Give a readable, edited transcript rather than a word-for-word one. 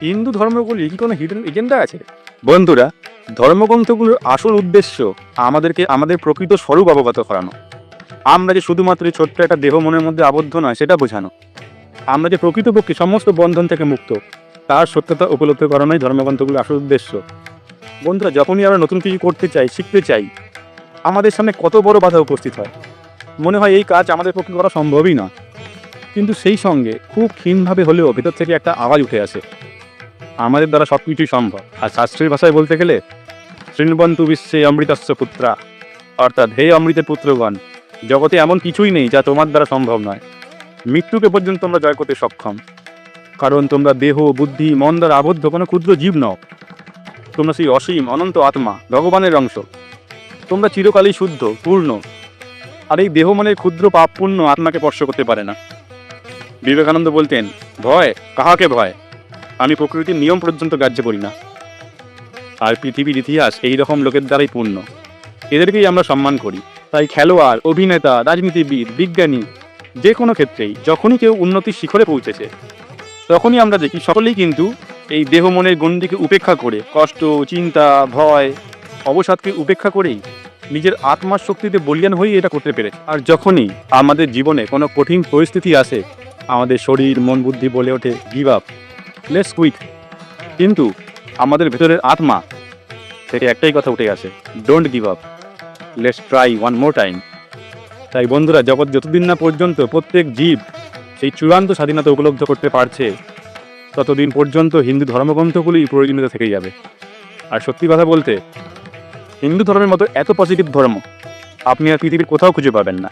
হিন্দু ধর্মগুলি কি কোনো hidden agenda আছে? বন্ধুরা, ধর্মগ্রন্থগুলোর আসল উদ্দেশ্য আমাদেরকে আমাদের প্রকৃত স্বরূপ অবগত করানো। আমরা যে শুধুমাত্র এই ছোট্ট একটা দেহ মনের মধ্যে আবদ্ধ নয় সেটা বোঝানো। আমরা যে প্রকৃতপক্ষে সমস্ত বন্ধন থেকে মুক্ত তার সত্যতা উপলব্ধি করানোই ধর্মগ্রন্থগুলোর আসল উদ্দেশ্য। বন্ধুরা, যখনই আমরা নতুন কিছু করতে চাই, শিখতে চাই, আমাদের সামনে কত বড় বাধা উপস্থিত হয়। মনে হয় এই কাজ আমাদের পক্ষে করা সম্ভবই না। কিন্তু সেই সঙ্গে খুব ক্ষীণভাবে হলেও ভেতর থেকে একটা আওয়াজ উঠে আসে, আমাদের দ্বারা সব কিছুই সম্ভব। আর শাস্ত্রীয় ভাষায় বলতে গেলে শৃণবন্তু বিশ্বে অমৃতস্য পুত্রা, অর্থাৎ হে অমৃতের পুত্রগণ, জগতে এমন কিছুই নেই যা তোমার দ্বারা সম্ভব নয়। মৃত্যুকে পর্যন্ত তোমরা জয় করতে সক্ষম, কারণ তোমরা দেহ, বুদ্ধি, মন দ্বারা আবদ্ধ কোনো ক্ষুদ্র জীব নও। তোমরা সেই অসীম অনন্ত আত্মা, ভগবানের অংশ। তোমরা চিরকালই শুদ্ধ, পূর্ণ। আর এই দেহ মনের ক্ষুদ্র পাপ পূর্ণ আত্মাকে স্পর্শ করতে পারে না। বিবেকানন্দ বলতেন, ভয় কাহাকে ভয়, আমি প্রকৃতির নিয়ম পর্যন্ত গ্রাহ্য করি না। আর পৃথিবীর ইতিহাস এই রকম লোকের দ্বারাই পূর্ণ, এদেরকেই আমরা সম্মান করি। তাই খেলোয়াড়, অভিনেতা, রাজনীতিবিদ, বিজ্ঞানী, যে কোনো ক্ষেত্রেই যখনই কেউ উন্নতির শিখরে পৌঁছেছে তখনই আমরা দেখি সকলেই কিন্তু এই দেহ মনের গণ্ডিকে উপেক্ষা করে, কষ্ট, চিন্তা, ভয়, অবসাদকে উপেক্ষা করেই নিজের আত্মার শক্তিতে বলিয়ান হয়েই এটা করতে পেরেছে। আর যখনই আমাদের জীবনে কোনো কঠিন পরিস্থিতি আসে, আমাদের শরীর, মন, বুদ্ধি বলে ওঠে গিভ আপ, লেটস কুইট, কিন্তু আমাদের ভেতরের আত্মা থেকে একটাই কথা উঠে আসে, don't give up, let's try one more time. তাই বন্ধুরা, জগৎ যতদিন না পর্যন্ত প্রত্যেক জীব সেই চূড়ান্ত স্বাধীনতা উপলব্ধ করতে পারছে, ততদিন পর্যন্ত হিন্দু ধর্মগ্রন্থগুলি প্রয়োজনীয়তা থেকে যাবে। আর সত্যি কথা বলতে, হিন্দু ধর্মের মতো এত পজিটিভ ধর্ম আপনি আর পৃথিবীর কোথাও খুঁজে পাবেন না।